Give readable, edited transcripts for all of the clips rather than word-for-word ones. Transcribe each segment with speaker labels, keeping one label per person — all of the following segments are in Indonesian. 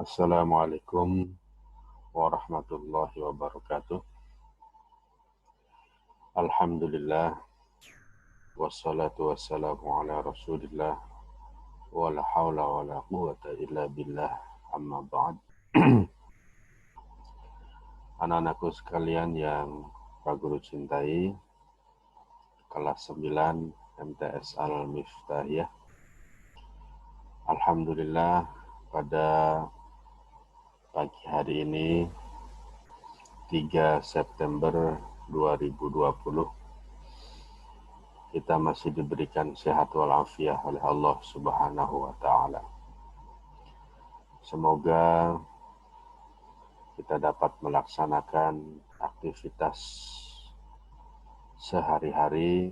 Speaker 1: Assalamualaikum warahmatullahi wabarakatuh. Alhamdulillah wassalatu wassalamu ala Rasulillah wa la haula wa la quwwata illa billah amma ba'd. Anak-anakku sekalian yang Pak Guru cintai, kelas 9 MTS Al-Miftahiyah. Alhamdulillah pada pagi hari ini 3 September 2020 kita masih diberikan sehat walafiat oleh Allah Subhanahu wa Ta'ala. Semoga kita dapat melaksanakan aktivitas sehari-hari,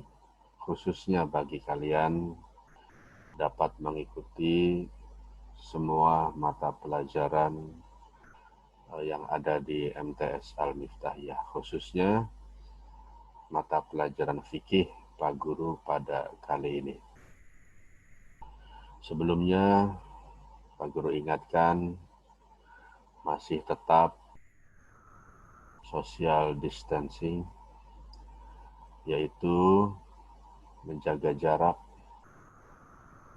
Speaker 1: khususnya bagi kalian dapat mengikuti semua mata pelajaran yang ada di MTS Al-Miftahiyah, khususnya mata pelajaran fikih Pak Guru pada kali ini. Sebelumnya, Pak Guru ingatkan masih tetap social distancing, yaitu menjaga jarak,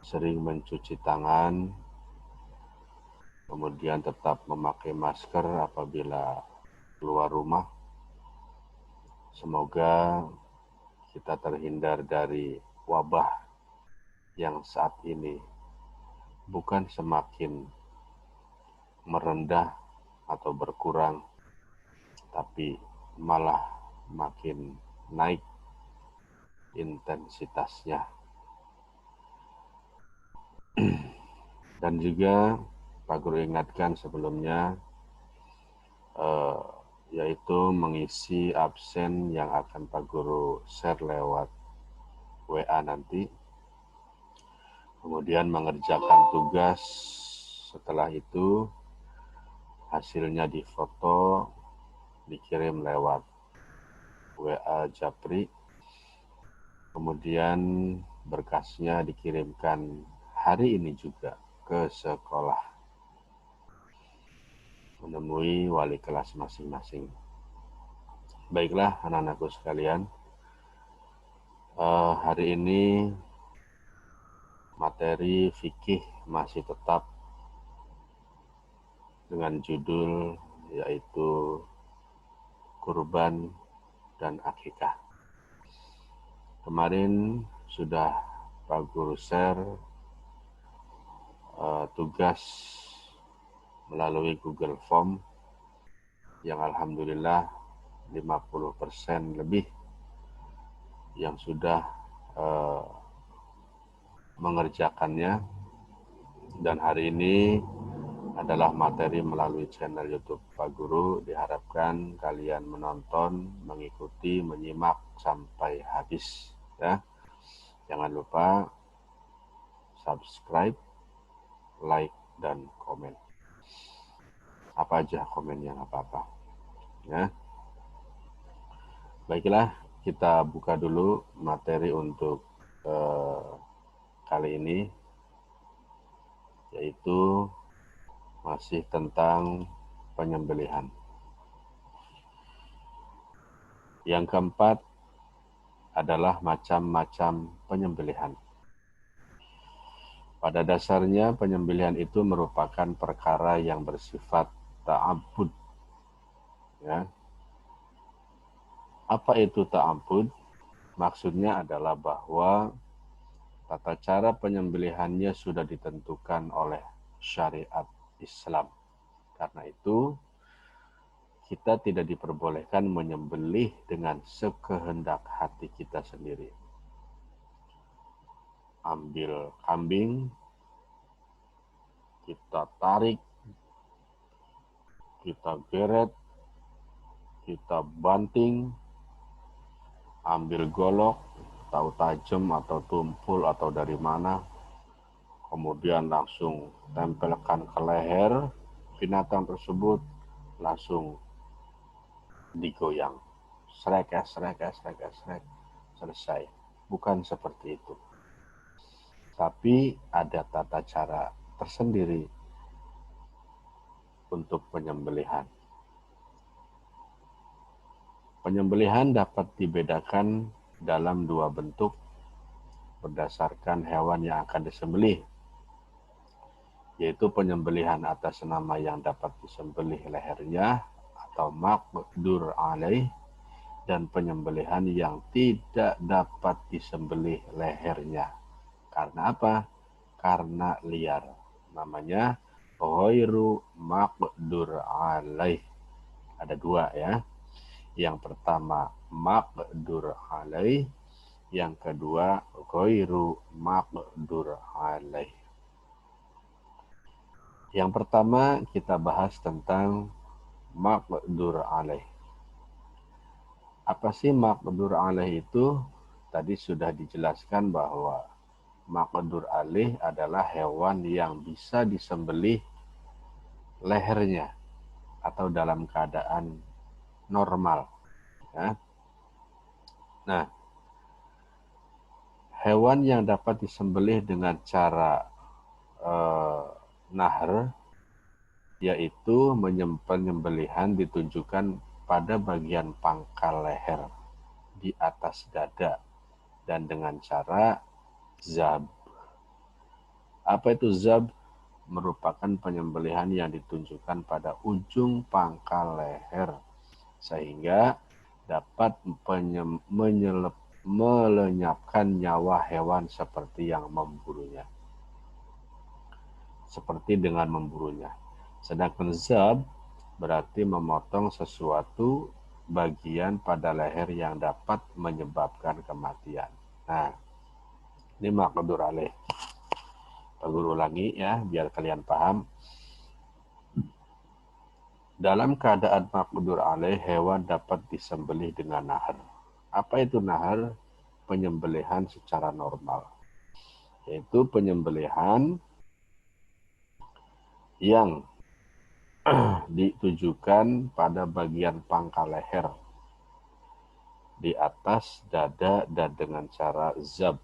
Speaker 1: sering mencuci tangan, kemudian tetap memakai masker apabila keluar rumah. Semoga kita terhindar dari wabah yang saat ini bukan semakin merendah atau berkurang, tapi malah makin naik intensitasnya. Dan juga Pak Guru ingatkan sebelumnya, yaitu mengisi absen yang akan Pak Guru share lewat WA nanti. Kemudian mengerjakan tugas, setelah itu hasilnya difoto, dikirim lewat WA Japri. Kemudian berkasnya dikirimkan hari ini juga ke sekolah, menemui wali kelas masing-masing. Baiklah anak-anakku sekalian, hari ini materi fikih masih tetap dengan judul yaitu kurban dan akikah. Kemarin sudah Pak Guru share tugas melalui Google Form yang alhamdulillah 50% lebih yang sudah mengerjakannya, dan hari ini adalah materi melalui channel YouTube Pak Guru. Diharapkan kalian menonton, mengikuti, menyimak sampai habis ya. Jangan lupa subscribe, like, dan komen. Apa aja komennya, apa-apa ya. Baiklah, kita buka dulu materi untuk kali ini, yaitu masih tentang penyembelihan. Yang keempat adalah macam-macam penyembelihan. Pada dasarnya penyembelihan itu merupakan perkara yang bersifat ta'abbud. Ya. Apa itu ta'abbud? Maksudnya adalah bahwa tata cara penyembelihannya sudah ditentukan oleh syariat Islam. Karena itu kita tidak diperbolehkan menyembelih dengan sekehendak hati kita sendiri. Ambil kambing, kita tarik, kita geret, kita banting, ambil golok, tahu tajam atau tumpul atau dari mana, kemudian langsung tempelkan ke leher binatang tersebut, langsung digoyang, srek, selesai. Bukan seperti itu. Tapi ada tata cara tersendiri untuk penyembelihan. Penyembelihan dapat dibedakan dalam dua bentuk berdasarkan hewan yang akan disembelih, yaitu penyembelihan atas nama yang dapat disembelih lehernya atau maqdur alaih, dan penyembelihan yang tidak dapat disembelih lehernya. Karena apa? Karena liar. Namanya ghairu maqdur alaih. Ada dua ya. Yang pertama maqdur alaih, yang kedua ghairu maqdur alaih. Yang pertama kita bahas tentang maqdur alaih. Apa sih maqdur alaih itu? Tadi sudah dijelaskan bahwa maqdur alaih adalah hewan yang bisa disembelih lehernya atau dalam keadaan normal. Ya. Nah, hewan yang dapat disembelih dengan cara nahr, yaitu penyembelihan ditunjukkan pada bagian pangkal leher di atas dada dan dengan cara zab. Apa itu zab? Merupakan penyembelihan yang ditunjukkan pada ujung pangkal leher sehingga dapat melenyapkan nyawa hewan seperti yang memburunya. Seperti dengan memburunya. Sedangkan zab berarti memotong sesuatu bagian pada leher yang dapat menyebabkan kematian. Nah, ini maqdur alaih. Pak Guru ulangi ya, biar kalian paham. Dalam keadaan maqdur alaih, hewan dapat disembelih dengan nahr. Apa itu nahr? Penyembelihan secara normal. Yaitu penyembelihan yang ditujukan pada bagian pangkal leher di atas dada dan dengan cara zab,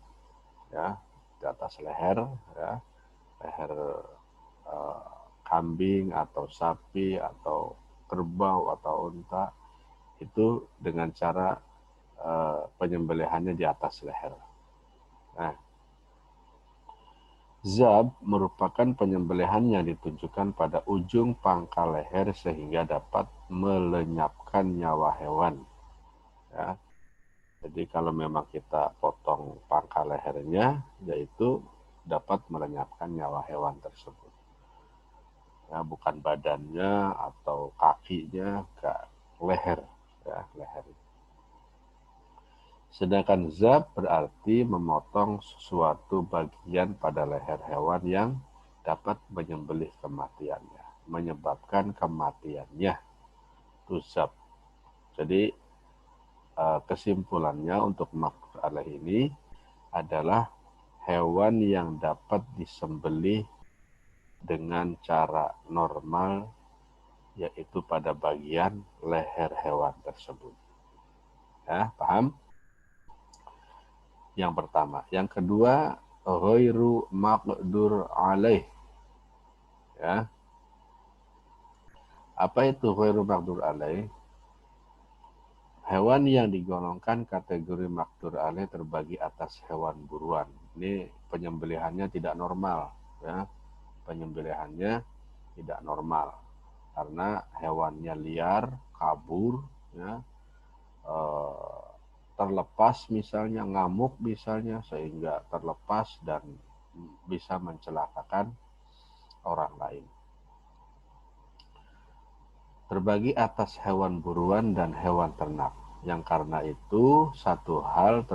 Speaker 1: ya, di atas leher, ya, leher kambing atau sapi atau kerbau atau unta, itu dengan cara penyembelihannya di atas leher. Nah, zab merupakan penyembelihan yang ditunjukkan pada ujung pangkal leher sehingga dapat melenyapkan nyawa hewan. Ya. Jadi kalau memang kita potong pangkal lehernya, yaitu dapat melenyapkan nyawa hewan tersebut. Ya, bukan badannya atau kakinya, ke leher, ya, leher. Sedangkan zab berarti memotong sesuatu bagian pada leher hewan yang dapat menyembelih kematiannya, menyebabkan kematiannya. Itu zab. Jadi kesimpulannya untuk maqdur alaih ini adalah hewan yang dapat disembelih dengan cara normal, yaitu pada bagian leher hewan tersebut. Ya, paham? Yang pertama. Yang kedua, ghairu maqdur alaih. Ya. Apa itu ghairu maqdur alaih? Hewan yang digolongkan kategori maqdur alaih terbagi atas hewan buruan. Ini penyembelihannya tidak normal, ya. Penyembelihannya tidak normal karena hewannya liar, kabur, ya, terlepas misalnya, ngamuk misalnya, sehingga terlepas dan bisa mencelakakan orang lain. Terbagi atas hewan buruan dan hewan ternak, yang karena itu satu hal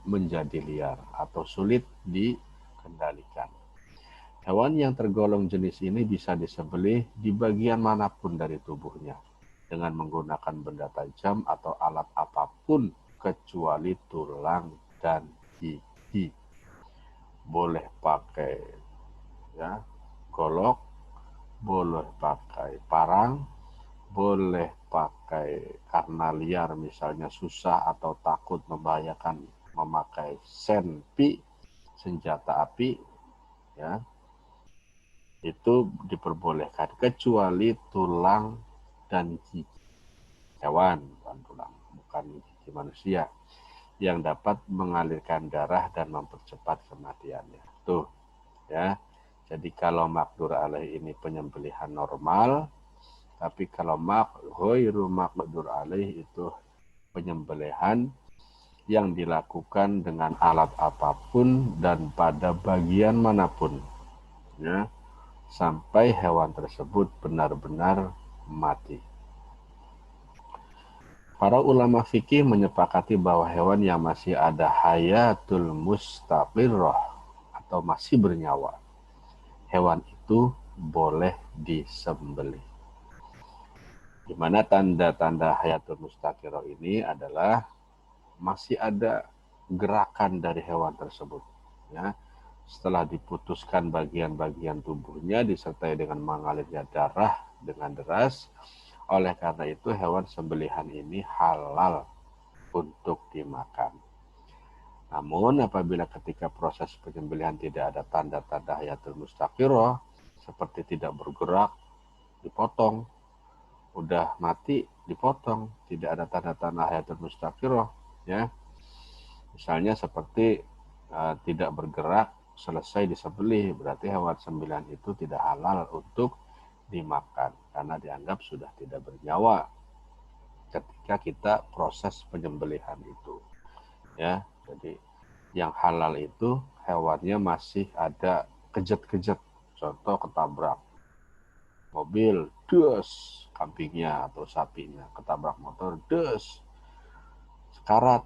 Speaker 1: menjadi liar atau sulit dikendalikan. Hewan yang tergolong jenis ini bisa disembelih di bagian manapun dari tubuhnya dengan menggunakan benda tajam atau alat apapun kecuali tulang dan gigi. Boleh pakai, ya, golok, boleh pakai parang, boleh pakai karena liar misalnya susah atau takut membahayakan memakai senpi, senjata api, ya. itu diperbolehkan kecuali tulang dan gigi hewan, bukan tulang, bukan gigi manusia, yang dapat mengalirkan darah dan mempercepat kematiannya. Tuh, ya. Jadi kalau makdur alaih ini penyembelihan normal, tapi kalau ghairu makdur alaih itu penyembelihan yang dilakukan dengan alat apapun dan pada bagian manapun, ya, sampai hewan tersebut benar-benar mati. Para ulama fikih menyepakati bahwa hewan yang masih ada hayatul mustaqirrah atau masih bernyawa, hewan itu boleh disembelih. Di mana tanda-tanda hayatul mustaqirrah ini adalah masih ada gerakan dari hewan tersebut, ya. Setelah diputuskan bagian-bagian tubuhnya disertai dengan mengalirnya darah dengan deras, oleh karena itu hewan sembelihan ini halal untuk dimakan. Namun apabila ketika proses penyembelihan tidak ada tanda-tanda hayatul mustaqirrah, seperti tidak bergerak, dipotong, udah mati, dipotong, tidak ada tanda-tanda hayatul mustaqirrah, ya. Misalnya seperti tidak bergerak, selesai disembelih, berarti hewan sembelihan itu tidak halal untuk dimakan karena dianggap sudah tidak bernyawa ketika kita proses penyembelihan itu, ya. Jadi yang halal itu hewannya masih ada kejet-kejet, contoh ketabrak mobil, des, kambingnya atau sapinya ketabrak motor, des, sekarat,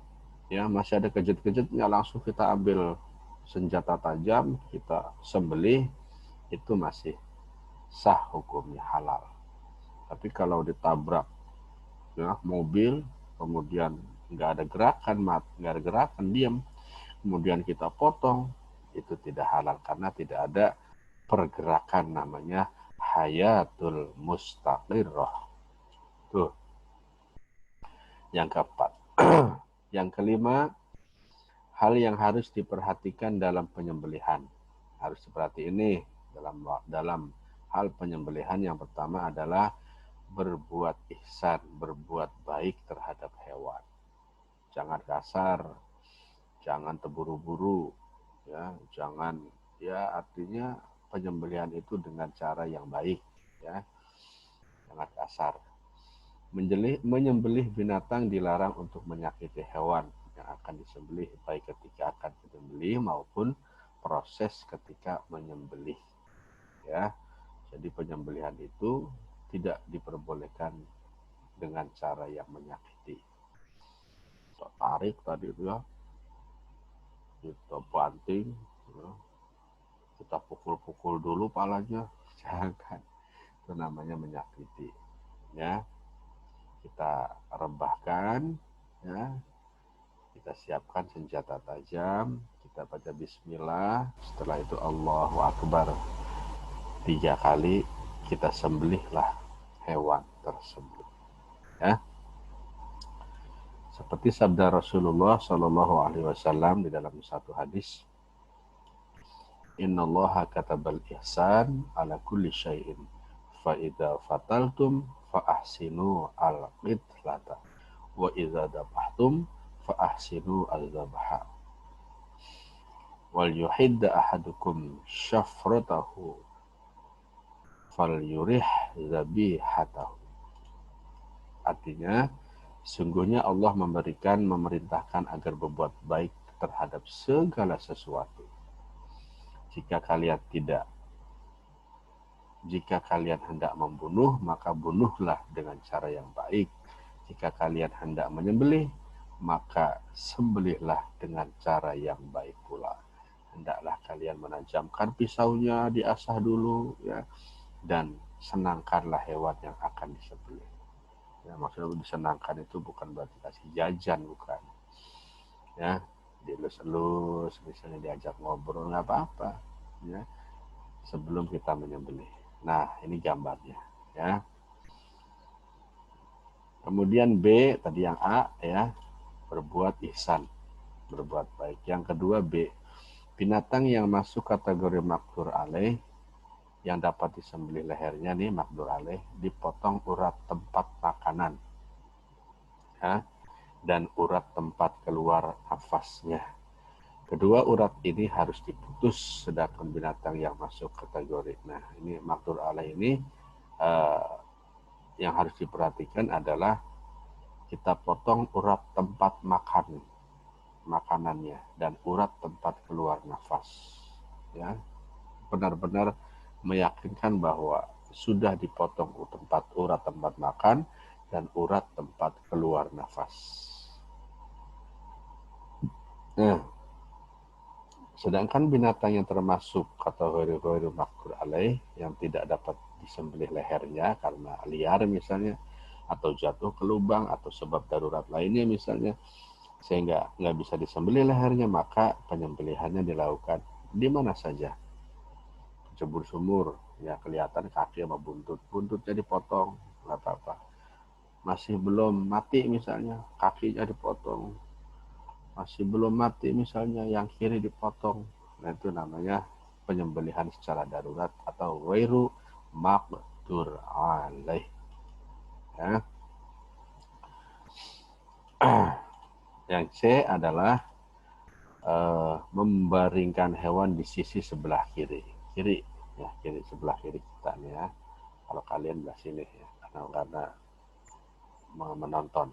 Speaker 1: ya, masih ada kejet-kejetnya, langsung kita ambil senjata tajam, kita sembelih, itu masih sah hukumnya, halal. Tapi kalau ditabrak, ya, mobil, kemudian nggak ada gerakan, nggak ada gerakan, diam, kemudian kita potong, itu tidak halal karena tidak ada pergerakan, namanya hayatul mustaqirrah. Tuh, yang keempat. Yang kelima, hal yang harus diperhatikan dalam penyembelihan. Harus seperti ini dalam hal penyembelihan. Yang pertama adalah berbuat ihsan, berbuat baik terhadap hewan. Jangan kasar, jangan terburu-buru, ya, jangan, ya, artinya penyembelihan itu dengan cara yang baik, ya, jangan kasar. Menyembelih binatang dilarang untuk menyakiti hewan yang akan disembelih, baik ketika akan disembelih maupun proses ketika menyembelih, ya. Jadi penyembelihan itu tidak diperbolehkan dengan cara yang menyakiti. Kita tarik tadi itu, ya, kita banting, ya, kita pukul-pukul dulu palanya, jangan, itu namanya menyakiti, ya. Kita rebahkan, ya, kita siapkan senjata tajam, kita baca bismillah, setelah itu Allahu Akbar 3 kali, kita sembelihlah hewan tersebut, ya. Seperti sabda Rasulullah Shallallahu Alaihi Wasallam di dalam satu hadis, Innallaha katabal ihsan ala kulli syai'in fa idza fataltum fa ahsinu al qitlata wa idza dabahtum fa ahsinu al zabha wal yuhidda ahadukum syafratahu fal yurih zabihatahu. Artinya, sungguhnya Allah memerintahkan agar berbuat baik terhadap segala sesuatu. Jika kalian hendak membunuh, maka bunuhlah dengan cara yang baik. Jika kalian hendak menyembelih, maka sembelihlah dengan cara yang baik pula. Hendaklah kalian menajamkan pisaunya, diasah dulu, ya, dan senangkanlah hewan yang akan disembelih. Ya, maksudnya disenangkan itu bukan berarti kasih jajan, bukan, ya, dielus-elus, misalnya diajak ngobrol, nggak apa-apa, ya, sebelum kita menyembelih. Nah, ini gambarnya, ya. Kemudian B, tadi yang A, ya, berbuat ihsan, berbuat baik. Yang kedua B, binatang yang masuk kategori makdur alaih yang dapat disembelih lehernya nih makdur alaih dipotong urat tempat makanan, ya, dan urat tempat keluar nafasnya. Kedua urat ini harus diputus, sedangkan binatang yang masuk kategori. Nah, ini makdur alaih ini yang harus diperhatikan adalah kita potong urat tempat makanannya dan urat tempat keluar nafas, ya, benar-benar meyakinkan bahwa sudah dipotong urat tempat makan dan urat tempat keluar nafas. Nah, sedangkan binatang yang termasuk kategori makdur alaih yang tidak dapat disembelih lehernya karena liar misalnya, atau jatuh ke lubang atau sebab darurat lainnya misalnya, sehingga nggak bisa disembelih lehernya, maka penyembelihannya dilakukan di mana saja. Jebur sumur, ya kelihatan kaki sama buntutnya dipotong, nggak apa-apa. Masih belum mati misalnya, kakinya dipotong. Masih belum mati misalnya, yang kiri dipotong. Nah, itu namanya penyembelihan secara darurat atau ghairu maqdur alaih. Ya. Yang C adalah membaringkan hewan di sisi sebelah kiri, ya, kiri sebelah kiri kita nih ya. Kalau kalian belah sini ya, karena menonton.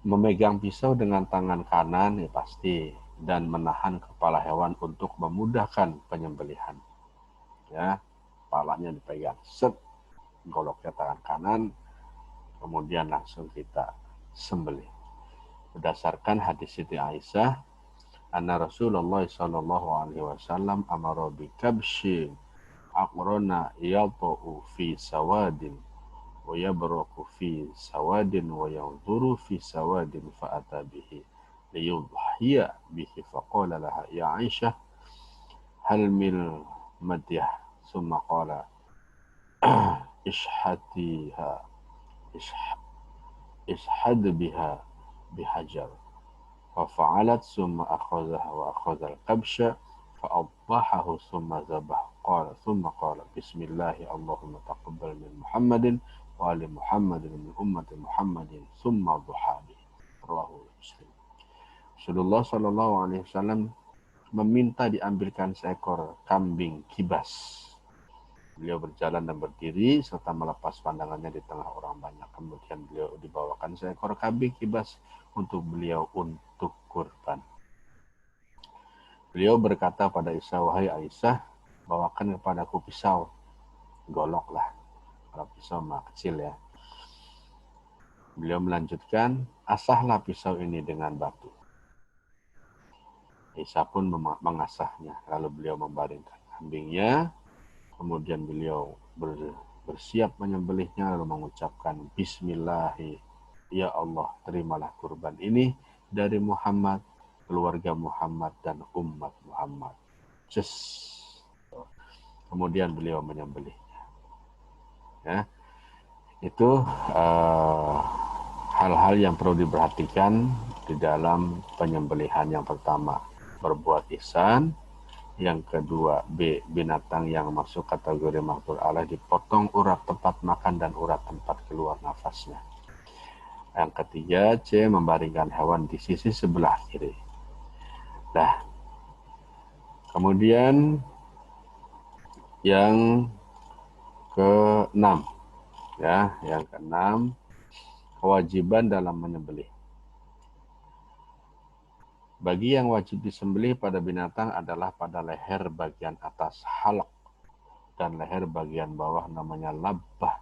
Speaker 1: Memegang pisau dengan tangan kanan ya pasti, dan menahan kepala hewan untuk memudahkan penyembelihan. Ya, kepalanya dipegang, set, goloknya tangan kanan, kemudian langsung kita sembelih. Berdasarkan hadis Siti Aisyah, anna Rasulullah sallallahu alaihi wasallam amara bi kabshi aqrana yata'u fi sawadin wa yabraku fi sawadin wa yanzuru fi sawadin fa'ata bihi liyudhiya bihi faqala laha ya Aisyah hal mil madyah summa qala ishhatiha ishhad biha bihajar ففعلت ثم أخذها وأخذ القبش فأضحه ثم ذبح ثم قال بسم الله اللهم تقبل من محمد وآل محمد من أمة محمد ثم ضحى به. Rawahu Muslim. Rasulullah Shallallahu Alaihi Wasallam meminta diambilkan seekor kambing kibas. Beliau berjalan dan berdiri serta melepas pandangannya di tengah orang banyak. Kemudian beliau dibawakan seekor kambing kibas untuk beliau untuk kurban. Beliau berkata pada Aisyah, wahai Aisyah, bawakan kepadaku pisau, golok lah. Kalau pisau mah kecil ya. Beliau melanjutkan, asahlah pisau ini dengan batu. Aisyah pun mengasahnya. Lalu beliau membaringkan kambingnya. Kemudian beliau bersiap menyembelihnya lalu mengucapkan Bismillahi, ya Allah terimalah kurban ini dari Muhammad, keluarga Muhammad dan umat Muhammad. Kemudian beliau menyembelihnya. Ya, itu hal-hal yang perlu diperhatikan di dalam penyembelihan. Yang pertama, berbuat ihsan. Yang kedua, B, binatang yang masuk kategori makdur alaih dipotong urat tempat makan dan urat tempat keluar nafasnya. Yang ketiga, C, membaringkan hewan di sisi sebelah kiri. Nah, kemudian yang keenam, ya, yang keenam, kewajiban dalam menyembelih. Bagi yang wajib disembelih pada binatang adalah pada leher bagian atas halak dan leher bagian bawah namanya labbah.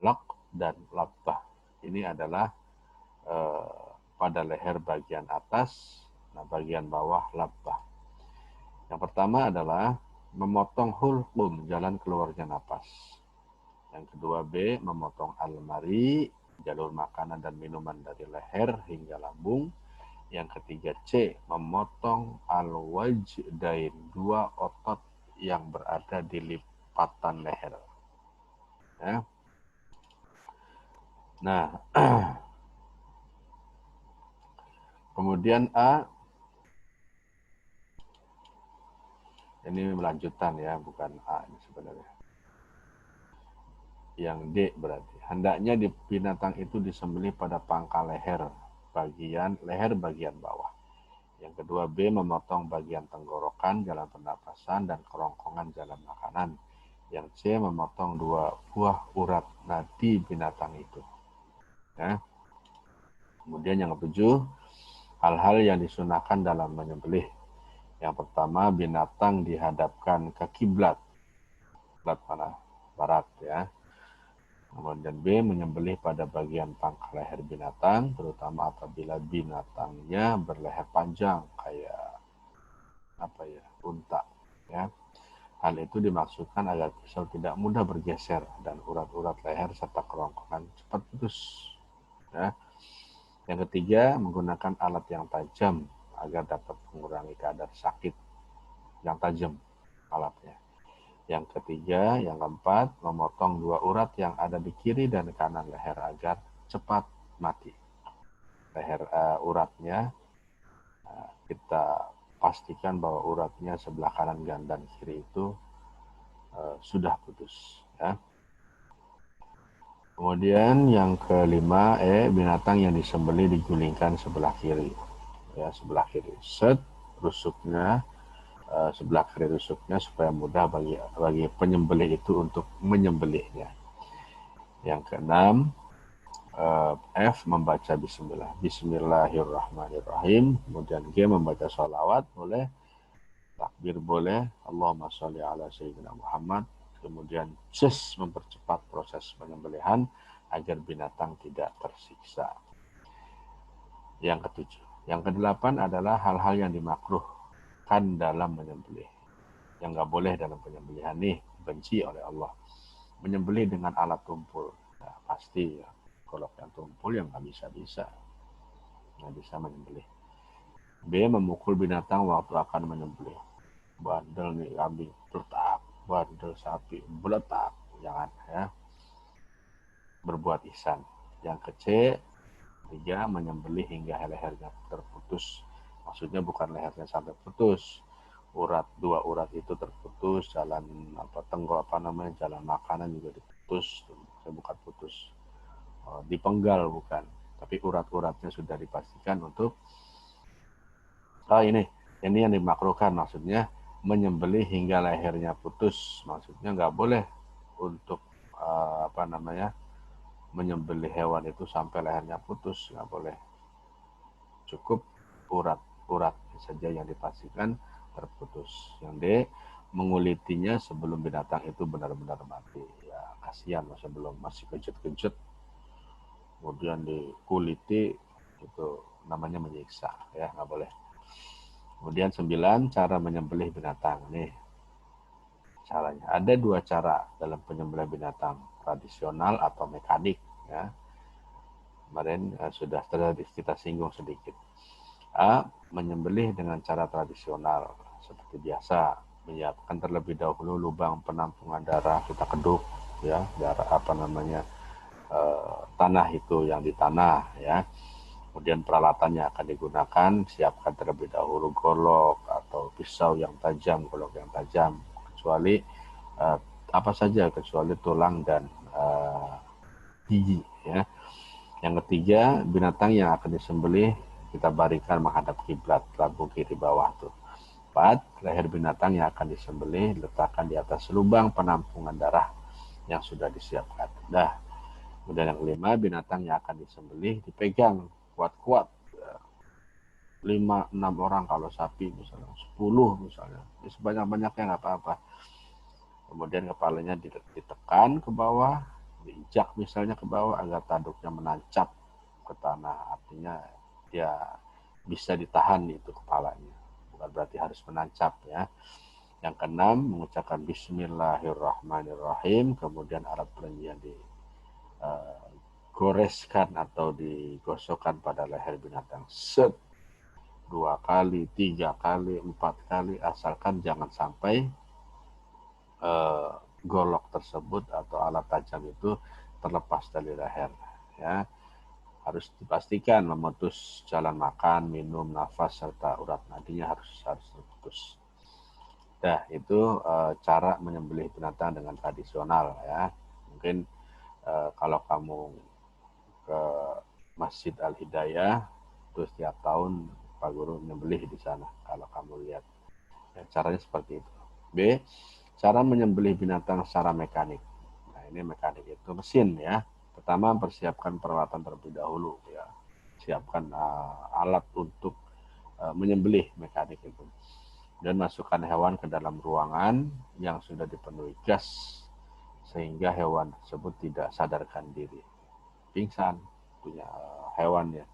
Speaker 1: Lak dan labbah. Ini adalah pada leher bagian atas, nah bagian bawah labbah. Yang pertama adalah memotong hulqum, jalan keluarnya napas. Yang kedua B, memotong almari, jalur makanan dan minuman dari leher hingga lambung. Yang ketiga C, memotong al-wajdain, dua otot yang berada di lipatan leher. Ya. Nah, kemudian A, Ini melanjutan ya, bukan A ini sebenarnya. Yang D berarti. Hendaknya di binatang itu disembelih pada pangkal leher bagian bawah. Yang kedua B, memotong bagian tenggorokan, jalan pernapasan, dan kerongkongan jalan makanan. Yang C, memotong 2 buah urat nadi binatang itu. Ya. Kemudian yang ketujuh, hal-hal yang disunahkan dalam menyembelih. Yang pertama, binatang dihadapkan ke kiblat mana? Barat ya. Kemudian B, menyembelih pada bagian pangkal leher binatang, terutama apabila binatangnya berleher panjang kayak unta ya. Hal itu dimaksudkan agar pisau tidak mudah bergeser dan urat-urat leher serta kerongkongan cepat putus ya. Yang ketiga, menggunakan alat yang tajam agar dapat mengurangi kadar sakit yang tajam alatnya. Yang ketiga, yang keempat, memotong 2 urat yang ada di kiri dan kanan leher agar cepat mati. Uratnya kita pastikan bahwa uratnya sebelah kanan dan kiri itu sudah putus. Ya. Kemudian yang kelima, binatang yang disembelih digulingkan sebelah kiri. Ya, sebelah kiri. Rusuknya sebelah kiri rusuknya supaya mudah bagi penyembelih itu untuk menyembelihnya. Yang keenam, F, membaca Bismillahirrahmanirrahim. Kemudian G, membaca sholawat boleh, takbir boleh, Allahumma sholli ala sayyidina Muhammad. Kemudian C, mempercepat proses penyembelihan agar binatang tidak tersiksa. Yang ketujuh. Yang kedelapan adalah hal-hal yang dimakruhkan dalam menyembelih. Yang nggak boleh dalam penyembelihan nih, benci oleh Allah. Menyembelih dengan alat tumpul. Nah, pasti ya. Kalau yang tumpul yang nggak bisa menyembelih. B, memukul binatang waktu akan menyembelih. Bandel nih kambing, beletak. Bandel sapi, beletak. Jangan ya. Berbuat ihsan. Yang ke C, 3, menyembelih hingga lehernya terputus. Maksudnya bukan lehernya sampai putus. Dua urat itu terputus, jalan jalan makanan juga diputus, bukan putus. Dipenggal bukan, tapi urat-uratnya sudah dipastikan untuk ini yang dimakruhkan, maksudnya menyembelih hingga lehernya putus, maksudnya nggak boleh untuk menyembelih hewan itu sampai lehernya putus, nggak boleh. Cukup urat saja yang dipastikan terputus. Yang D, mengulitinya sebelum binatang itu benar-benar mati. Ya kasihan sebelum masih kejut-kejut, kemudian dikuliti, itu namanya menyiksa, ya nggak boleh. Kemudian 9, cara menyembelih binatang. Nih caranya. Ada 2 cara dalam penyembelihan binatang, tradisional atau mekanik. Ya. Kemarin sudah kita singgung sedikit. A, menyembelih dengan cara tradisional seperti biasa, menyiapkan terlebih dahulu lubang penampungan darah, kita keduk ya, tanah itu yang di tanah ya. Kemudian peralatannya akan digunakan, siapkan terlebih dahulu golok atau pisau yang tajam, kecuali apa saja kecuali tulang dan gigi ya. Yang ketiga, binatang yang akan disembelih kita baringkan menghadap kiblat, lambung kiri bawah tuh. 4, leher binatang yang akan disembelih letakkan di atas lubang penampungan darah yang sudah disiapkan. Kemudian yang kelima, binatang yang akan disembelih dipegang kuat-kuat 5-6 orang kalau sapi misalnya, 10 misalnya, sebanyak-banyaknya nggak apa-apa. Kemudian kepalanya ditekan ke bawah, diinjak misalnya ke bawah agar tanduknya menancap ke tanah, artinya dia bisa ditahan itu kepalanya, bukan berarti harus menancap ya. Yang keenam, mengucapkan Bismillahirrahmanirrahim, kemudian alat penyembelihan digoreskan atau digosokkan pada leher binatang 2 kali, 3 kali, 4 kali, asalkan jangan sampai golok tersebut atau alat tajam itu terlepas dari leher ya. Harus dipastikan memutus jalan makan, minum, nafas serta urat nadinya harus terputus. Nah, itu cara menyembelih binatang dengan tradisional ya. Mungkin kalau kamu ke Masjid Al Hidayah, terus setiap tahun Pak Guru menyembelih di sana. Kalau kamu lihat, ya, caranya seperti itu. B, cara menyembelih binatang secara mekanik. Nah, ini mekanik itu mesin ya. Pertama, persiapkan peralatan terlebih dahulu ya. Siapkan alat untuk menyembelih mekanik itu. Dan masukkan hewan ke dalam ruangan yang sudah dipenuhi gas sehingga hewan tersebut tidak sadarkan diri. Pingsan punya hewan ya.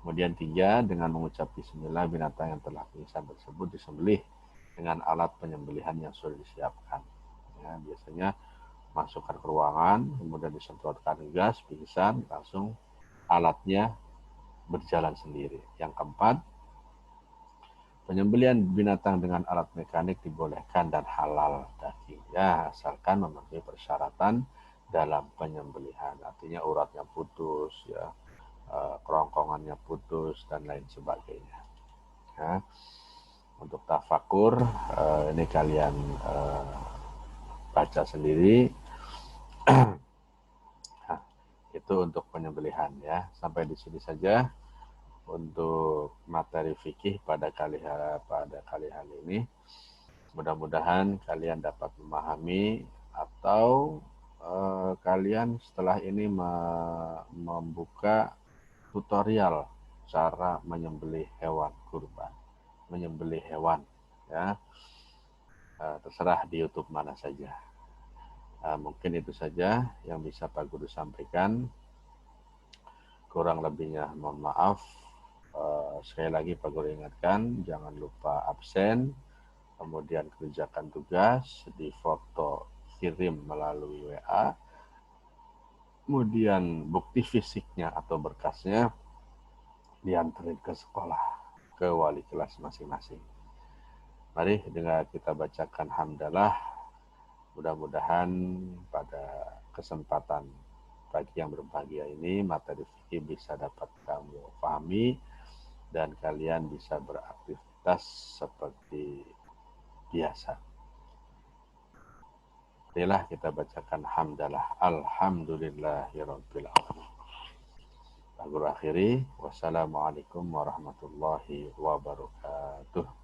Speaker 1: Kemudian 3, dengan mengucap bismillah, binatang yang telah pingsan tersebut disembelih dengan alat penyembelihan yang sudah disiapkan. Ya, biasanya masukkan ke ruangan, kemudian disemprotkan gas, pingsan, langsung alatnya berjalan sendiri. Yang keempat, penyembelihan binatang dengan alat mekanik dibolehkan dan halal dagingnya asalkan memenuhi persyaratan dalam penyembelihan. Artinya uratnya putus, ya, kerongkongannya putus dan lain sebagainya. Ya. Untuk tafakur ini kalian baca sendiri. Nah, itu untuk penyembelihan ya. Sampai di sini saja untuk materi fikih pada kali ini. Mudah-mudahan kalian dapat memahami atau kalian setelah ini membuka tutorial cara menyembelih hewan kurban, menyembelih hewan ya. Terserah di YouTube mana saja. Mungkin itu saja yang bisa Pak Guru sampaikan. Kurang lebihnya mohon maaf. Sekali lagi Pak Guru ingatkan, jangan lupa absen, kemudian kerjakan tugas, di foto kirim melalui WA, kemudian bukti fisiknya atau berkasnya diantarin ke sekolah, ke wali kelas masing-masing. Mari dengan kita bacakan hamdalah. Mudah-mudahan pada kesempatan pagi yang berbahagia ini materi fikih bisa dapat kamu pahami dan kalian bisa beraktivitas seperti biasa. Marilah kita bacakan hamdalah. Alhamdulillahirabbil alamin. Aku akhiri. Wassalamualaikum warahmatullahi wabarakatuh.